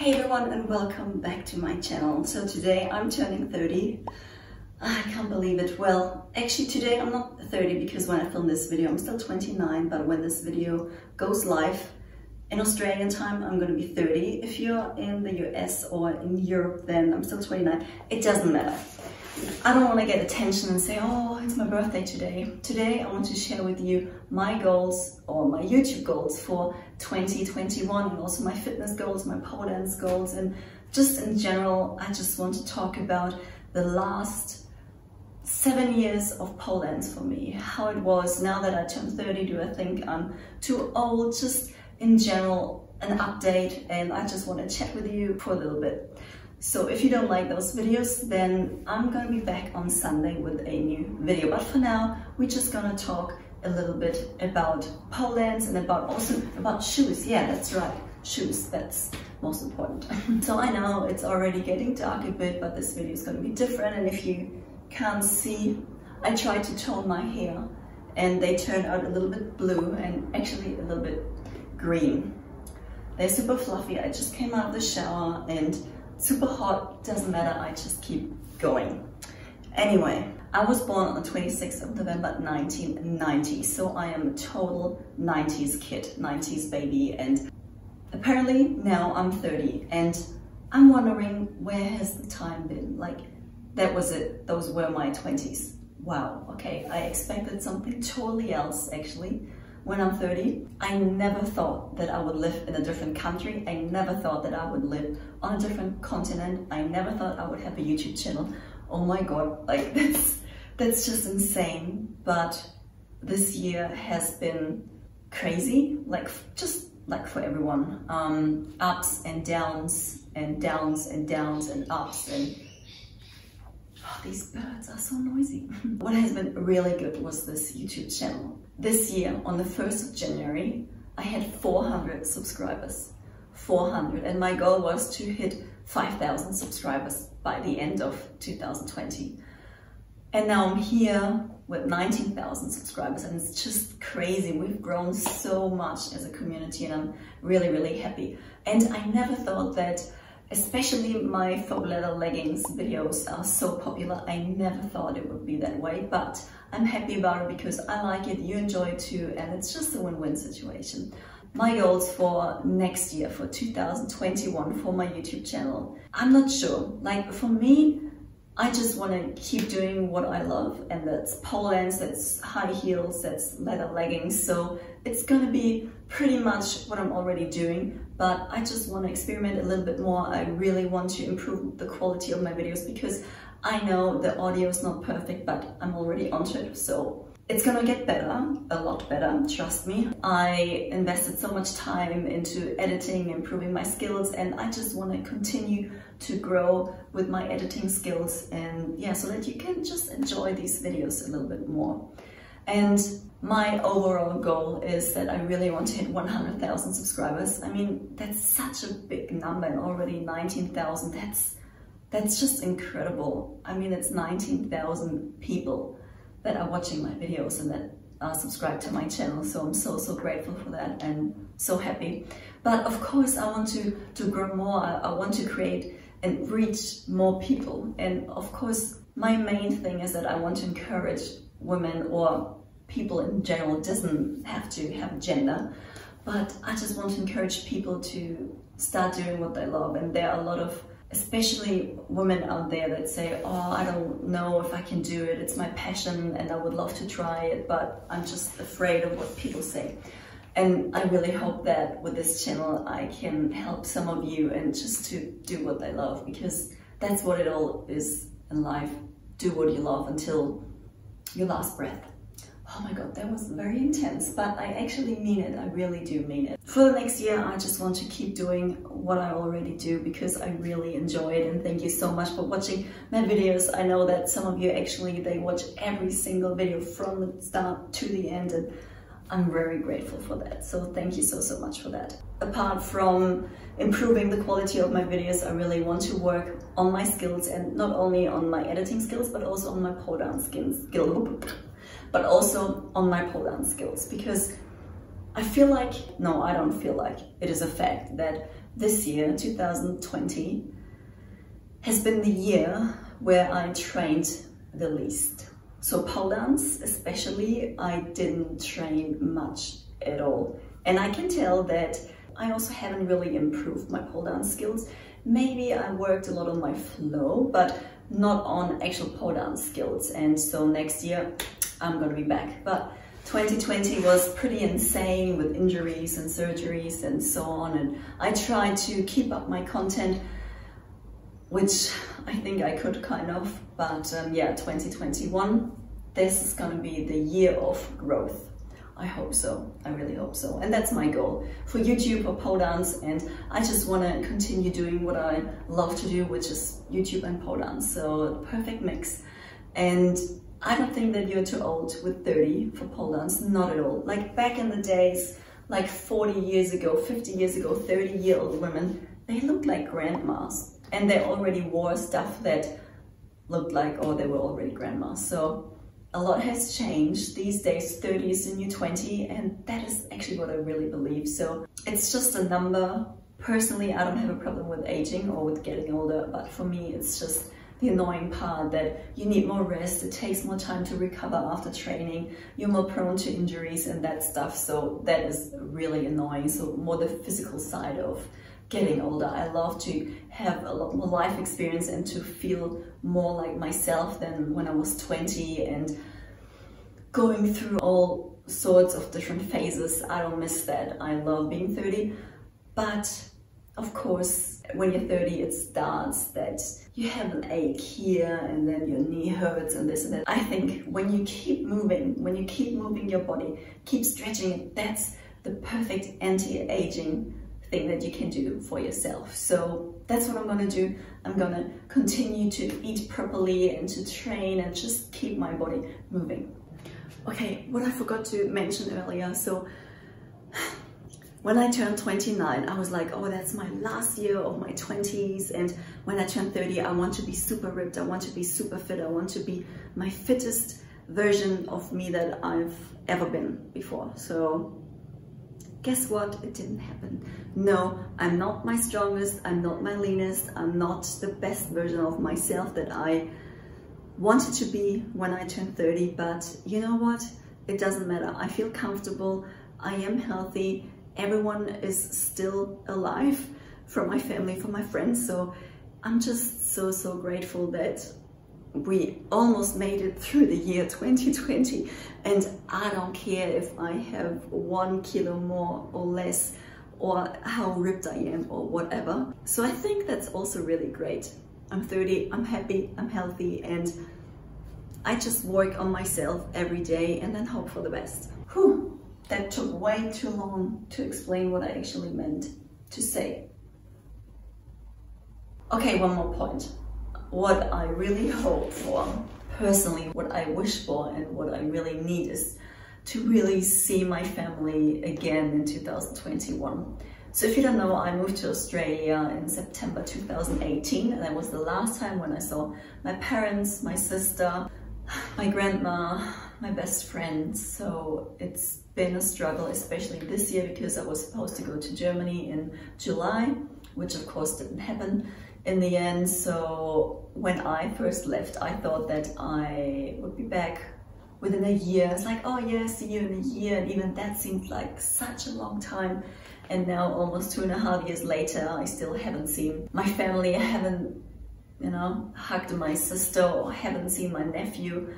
Hey everyone, and welcome back to my channel. So today I'm turning 30. I can't believe it. Well, actually today I'm not 30 because when I film this video I'm still 29, but when this video goes live in Australian time I'm going to be 30. If you're in the US or in Europe then I'm still 29. It doesn't matter. I don't want to get attention and say, oh, it's my birthday today. Today I want to share with you my goals or my YouTube goals for 2021 and also my fitness goals, my pole dance goals, and just in general I just want to talk about the last 7 years of pole dance for me. How it was now that I turned 30. Do I think I'm too old? Just in general an update, and I just want to chat with you for a little bit. So if you don't like those videos, then I'm going to be back on Sunday with a new video. But for now, we're just going to talk a little bit about pole dance and also about shoes. Yeah, that's right. Shoes, that's most important. So I know it's already getting dark a bit, but this video is going to be different. And if you can't see, I tried to tone my hair and they turned out a little bit blue and actually a little bit green. They're super fluffy. I just came out of the shower and super hot, doesn't matter, I just keep going. Anyway, I was born on the 26th of November 1990, so I am a total 90s kid, 90s baby, and apparently now I'm 30 and I'm wondering where has the time been? Like, that was it, those were my 20s. Wow, okay, I expected something totally else actually. When I'm 30, I never thought that I would live in a different country. I never thought that I would live on a different continent. I never thought I would have a YouTube channel. Oh my God, like that's just insane. But this year has been crazy, just like for everyone. Ups and downs and downs and downs and ups and oh, these birds are so noisy. What has been really good was this YouTube channel. This year, on the 1st of January, I had 400 subscribers. 400. And my goal was to hit 5,000 subscribers by the end of 2020. And now I'm here with 19,000 subscribers and it's just crazy. We've grown so much as a community and I'm really, really happy. And I never thought that especially my faux leather leggings videos are so popular. I never thought it would be that way, but I'm happy about it because I like it, you enjoy it too, and it's just a win-win situation. My goals for next year, for 2021, for my YouTube channel, I'm not sure. Like for me, I just want to keep doing what I love, and that's pole dance, that's high heels, that's leather leggings. So it's gonna be pretty much what I'm already doing, but I just want to experiment a little bit more. I really want to improve the quality of my videos because I know the audio is not perfect, but I'm already onto it. So it's gonna get better, a lot better, trust me. I invested so much time into editing, improving my skills, and I just want to continue to grow with my editing skills, and yeah, so that you can just enjoy these videos a little bit more. And my overall goal is that I really want to hit 100,000 subscribers. I mean, that's such a big number, and already 19,000, that's just incredible. I mean, it's 19,000 people that are watching my videos and that are subscribed to my channel. So I'm so grateful for that and so happy. But of course I want to grow more. I want to create and reach more people. And of course my main thing is that I want to encourage women or people in general. It doesn't have to have gender, but I just want to encourage people to start doing what they love. And there are a lot of especially women out there that say, oh, I don't know if I can do it, it's my passion and I would love to try it, but I'm just afraid of what people say. And I really hope that with this channel I can help some of you and just to do what they love, because that's what it all is in life. Do what you love until your last breath. Oh my God, that was very intense, but I actually mean it. I really do mean it. For the next year, I just want to keep doing what I already do because I really enjoy it. And thank you so much for watching my videos. I know that some of you actually, they watch every single video from the start to the end, and I'm very grateful for that. So thank you so much for that. Apart from improving the quality of my videos, I really want to work on my skills, and not only on my editing skills, but also on my pole dance skills. But also on my pole dance skills, because I feel like, no, I don't feel like, it is a fact that this year, 2020, has been the year where I trained the least. So pole dance especially, I didn't train much at all. And I can tell that I also haven't really improved my pole dance skills. Maybe I worked a lot on my flow, but not on actual pole dance skills. And so next year I'm gonna be back. But 2020 was pretty insane with injuries and surgeries and so on. And I tried to keep up my content, which I think I could kind of, but yeah, 2021, this is gonna be the year of growth. I hope so, I really hope so. And that's my goal for YouTube or pole dance. And I just wanna continue doing what I love to do, which is YouTube and pole dance. So perfect mix. And I don't think that you're too old with 30 for pole dance, not at all. Like back in the days, like 40 years ago, 50 years ago, 30-year-old women, they looked like grandmas. And they already wore stuff that looked like, oh, they were already grandmas. So a lot has changed. These days, 30 is the new 20, and that is actually what I really believe. So it's just a number. Personally, I don't have a problem with aging or with getting older, but for me, it's just the annoying part that you need more rest. It takes more time to recover after training. You're more prone to injuries and that stuff. So that is really annoying. So more the physical side of getting older. I love to have a lot more life experience and to feel more like myself than when I was 20 and going through all sorts of different phases. I don't miss that. I love being 30, but of course, when you're 30, it starts that you have an ache here and then your knee hurts and this and that. I think when you keep moving your body, keep stretching it, that's the perfect anti-aging thing that you can do for yourself. So that's what I'm gonna do. I'm gonna continue to eat properly and to train and just keep my body moving. Okay, what I forgot to mention earlier, so when I turned 29, I was like, oh, that's my last year of my 20s. And when I turn 30, I want to be super ripped. I want to be super fit. I want to be my fittest version of me that I've ever been before. So guess what? It didn't happen. No, I'm not my strongest. I'm not my leanest. I'm not the best version of myself that I wanted to be when I turned 30. But you know what? It doesn't matter. I feel comfortable. I am healthy. Everyone is still alive from my family, from my friends. So I'm just so grateful that we almost made it through the year 2020. And I don't care if I have 1 kilo more or less, or how ripped I am or whatever. So I think that's also really great. I'm 30, I'm happy, I'm healthy, and I just work on myself every day and then hope for the best. Whew. That took way too long to explain what I actually meant to say. Okay, one more point. What I really hope for, personally, what I wish for and what I really need is to really see my family again in 2021. So if you don't know, I moved to Australia in September 2018, and that was the last time when I saw my parents, my sister, my grandma, my best friend. So it's been a struggle, especially this year, because I was supposed to go to Germany in July, which of course didn't happen in the end. So when I first left, I thought that I would be back within a year. It's like, oh yeah, see you in a year, and even that seemed like such a long time. And now almost 2.5 years later, I still haven't seen my family. I haven't, you know, hugged my sister or haven't seen my nephew.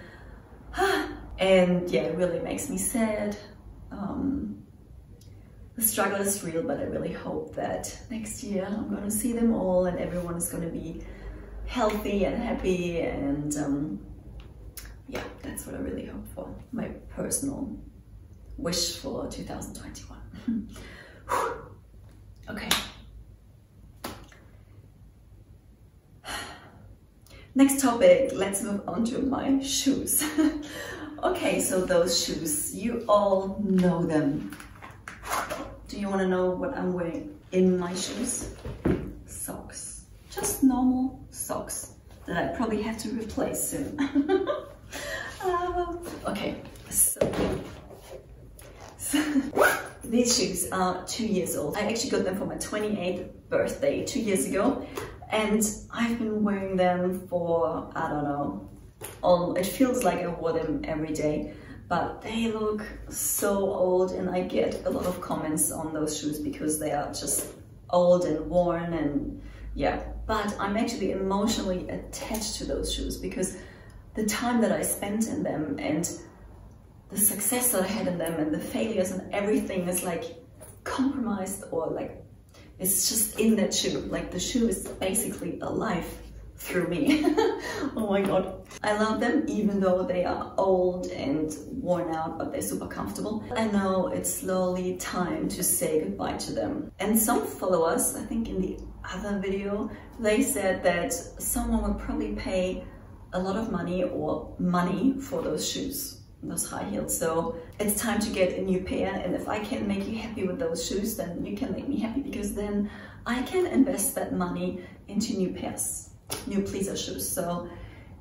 And yeah, it really makes me sad. The struggle is real, but I really hope that next year I'm going to see them all and everyone is going to be healthy and happy. And yeah, that's what I really hope for. My personal wish for 2021. Okay. Next topic, let's move on to my shoes. Okay, so those shoes, you all know them. Do you want to know what I'm wearing in my shoes? Socks. Just normal socks that I probably have to replace soon. Okay, so These shoes are 2 years old. I actually got them for my 28th birthday 2 years ago, and I've been wearing them for, I don't know, it feels like I wore them every day, but they look so old, and I get a lot of comments on those shoes because they are just old and worn, and yeah. But I'm actually emotionally attached to those shoes because the time that I spent in them and the success that I had in them and the failures and everything is like compromised, or like it's just in that shoe. Like the shoe is basically alive through me. Oh my god. I love them even though they are old and worn out, but they're super comfortable. I know it's slowly time to say goodbye to them. And some followers, I think in the other video, they said that someone would probably pay a lot of money for those shoes, those high heels. So it's time to get a new pair, and if I can make you happy with those shoes, then you can make me happy, because then I can invest that money into new pairs, new pleaser shoes. So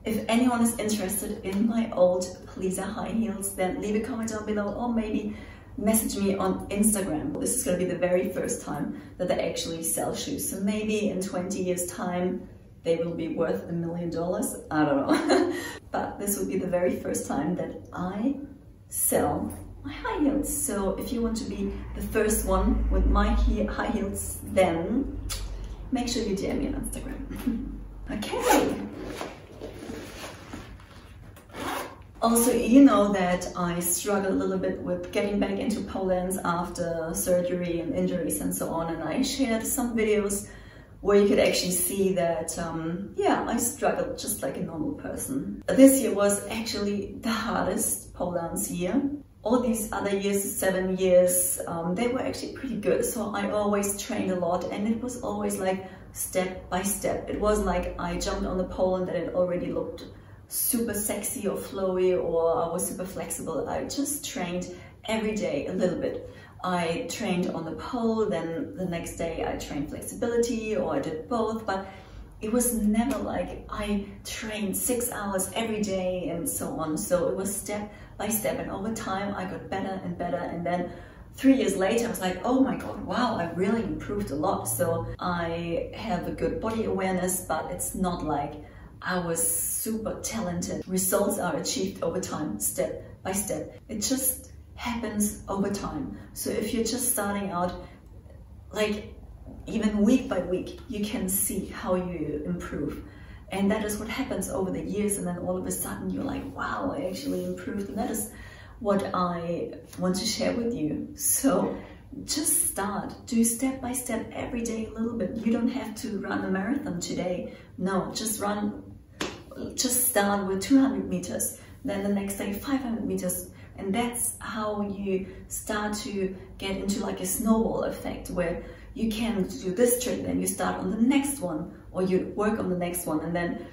if anyone is interested in my old pleaser high heels, then leave a comment down below, or maybe message me on Instagram. This is going to be the very first time that they actually sell shoes. So maybe in 20 years time they will be worth $1 million. I don't know. But this will be the very first time that I sell my high heels. So if you want to be the first one with my high heels, then make sure you DM me on Instagram. Okay. Also, you know that I struggle a little bit with getting back into pole dance after surgery and injuries and so on, and I shared some videos where you could actually see that, yeah, I struggled just like a normal person. This year was actually the hardest pole dance year. All these other years, 7 years, they were actually pretty good. So I always trained a lot, and it was always like step by step. It wasn't like I jumped on the pole and that it already looked super sexy or flowy, or I was super flexible. I just trained every day a little bit. I trained on the pole, then the next day I trained flexibility, or I did both, but it was never like I trained 6 hours every day and so on. So it was step by step, and over time I got better and better, and then 3 years later I was like, oh my god, wow, I really improved a lot. So I have a good body awareness, but it's not like I was super talented. Results are achieved over time, step by step. It just happens over time. So if you're just starting out, like even week by week, you can see how you improve. And that is what happens over the years, and then all of a sudden you're like, wow, I actually improved. And that is what I want to share with you. So just start, do step by step every day a little bit. You don't have to run a marathon today. No, just start with 200 meters, then the next day 500 meters. And that's how you start to get into like a snowball effect, where you can do this trick, then you start on the next one, or you work on the next one, and then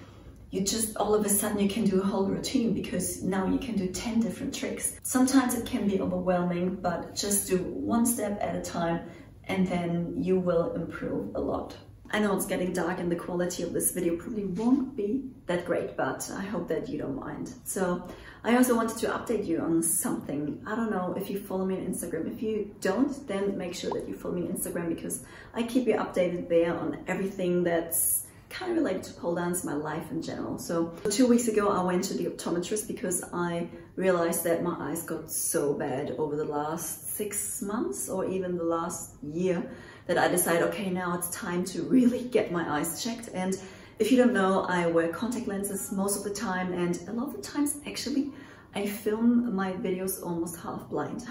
you just all of a sudden you can do a whole routine, because now you can do 10 different tricks. Sometimes it can be overwhelming, but just do one step at a time, and then you will improve a lot. I know it's getting dark and the quality of this video probably won't be that great, but I hope that you don't mind. So I also wanted to update you on something. I don't know if you follow me on Instagram. If you don't, then make sure that you follow me on Instagram, because I keep you updated there on everything that's kind of related to pole dance, my life in general. So 2 weeks ago I went to the optometrist because I realized that my eyes got so bad over the last 6 months, or even the last year, that I decided, okay, now it's time to really get my eyes checked. And if you don't know, I wear contact lenses most of the time, and a lot of the times actually I film my videos almost half blind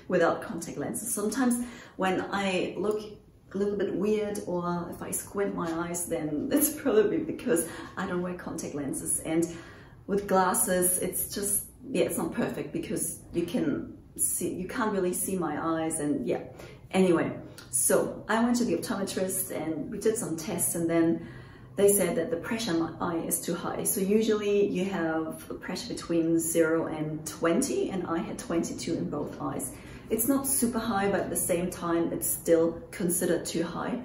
without contact lenses. Sometimes when I look a little bit weird, or if I squint my eyes, then that's probably because I don't wear contact lenses. And with glasses, it's just, yeah, it's not perfect, because you can't really see my eyes, and yeah. Anyway, so I went to the optometrist and we did some tests, and then they said that the pressure in my eye is too high. So usually you have a pressure between 0 and 20, and I had 22 in both eyes. It's not super high, but at the same time it's still considered too high,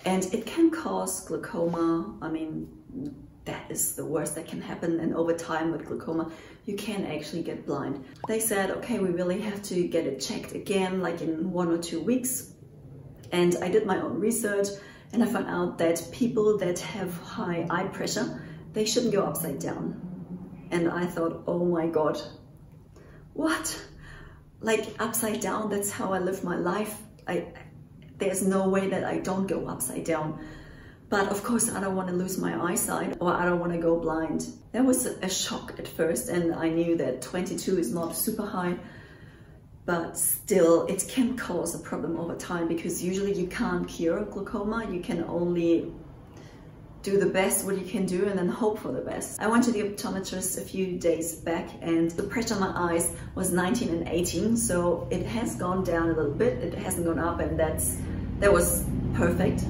and it can cause glaucoma. I mean, that is the worst that can happen, and over time with glaucoma you can actually get blind. They said, okay, we really have to get it checked again, like in 1 or 2 weeks. And I did my own research and I found out that people that have high eye pressure, they shouldn't go upside down. And I thought, oh my God, what? Like upside down, that's how I live my life. There's no way that I don't go upside down. But of course, I don't want to lose my eyesight, or I don't want to go blind. That was a shock at first, and I knew that 22 is not super high, but still it can cause a problem over time, because usually you can't cure glaucoma. You can only do the best what you can do and then hope for the best. I went to the optometrist a few days back and the pressure on my eyes was 19 and 18, so it has gone down a little bit. It hasn't gone up, and that was perfect.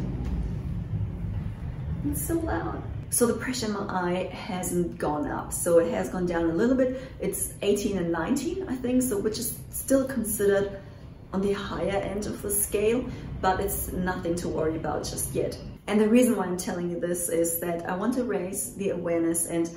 It's so loud. So the pressure in my eye hasn't gone up, so it has gone down a little bit. It's 18 and 19, I think, so which is still considered on the higher end of the scale, but it's nothing to worry about just yet. And the reason why I'm telling you this is that I want to raise the awareness, and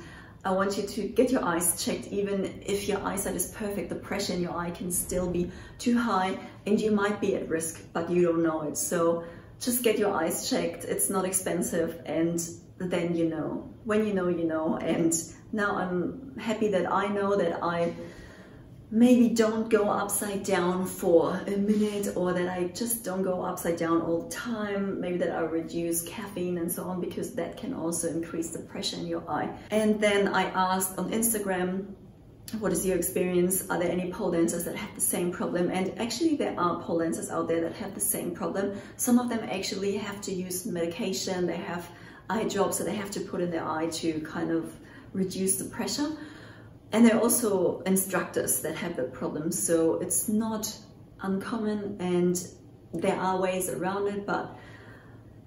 I want you to get your eyes checked. Even if your eyesight is perfect, the pressure in your eye can still be too high and you might be at risk, but you don't know it. So just get your eyes checked. It's not expensive, and then you know. When you know, you know. And now I'm happy that I know that I maybe don't go upside down for a minute, or that I just don't go upside down all the time. Maybe that I reduce caffeine and so on, because that can also increase the pressure in your eye. And then I asked on Instagram, what is your experience? Are there any pole dancers that have the same problem? And actually there are pole dancers out there that have the same problem. Some of them actually have to use medication. They have eye drops that they have to put in their eye to kind of reduce the pressure. And there are also instructors that have the problem. So it's not uncommon and there are ways around it. But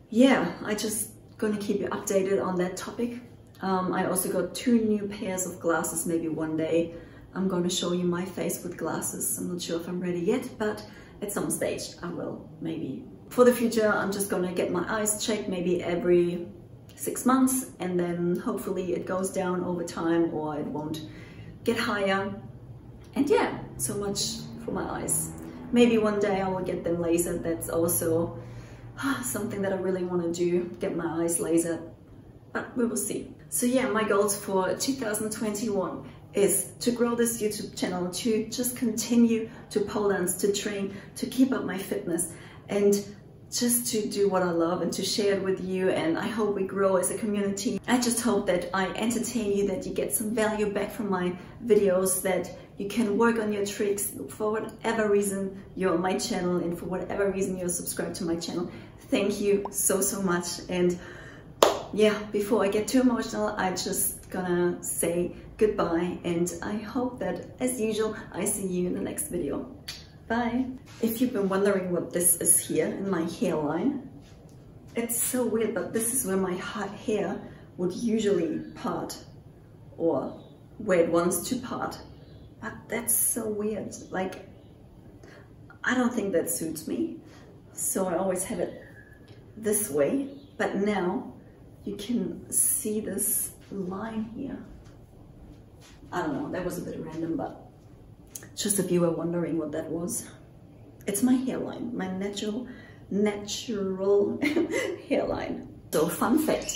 yeah, I just gonna keep you updated on that topic. I also got 2 new pairs of glasses. Maybe one day I'm going to show you my face with glasses. I'm not sure if I'm ready yet, but at some stage I will, maybe. For the future, I'm just going to get my eyes checked maybe every 6 months, and then hopefully it goes down over time, or it won't get higher. And yeah, so much for my eyes. Maybe one day I will get them lasered. That's also something that I really want to do, get my eyes lasered. But we will see. So yeah, my goals for 2021 is to grow this YouTube channel, to just continue to pole dance, to train, to keep up my fitness, and just to do what I love and to share it with you. And I hope we grow as a community. I just hope that I entertain you, that you get some value back from my videos, that you can work on your tricks for whatever reason you're on my channel and for whatever reason you're subscribed to my channel. Thank you so, so much. And yeah, before I get too emotional, I just gonna say goodbye, and I hope that, as usual, I see you in the next video. Bye! If you've been wondering what this is here in my hairline, it's so weird, but this is where my hair would usually part, or where it wants to part. But that's so weird. Like, I don't think that suits me, so I always have it this way. But now you can see this line here. I don't know, that was a bit random, but just if you were wondering what that was. It's my hairline, my natural hairline. So fun fact.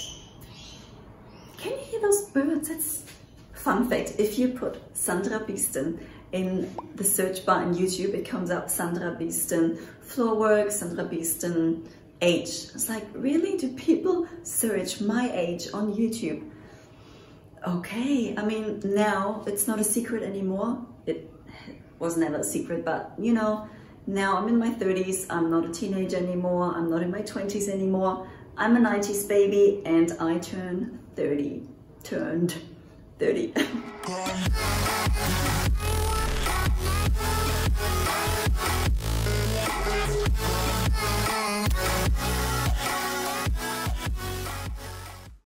Can you hear those birds? That's fun fact. If you put Sandra Beeston in the search bar in YouTube, it comes up Sandra Beeston floor work, Sandra Beeston age. It's like, really? Do people search my age on YouTube? Okay, I mean, now it's not a secret anymore. It was never a secret, but you know, now I'm in my 30s. I'm not a teenager anymore. I'm not in my 20s anymore. I'm a 90s baby, and I turned 30.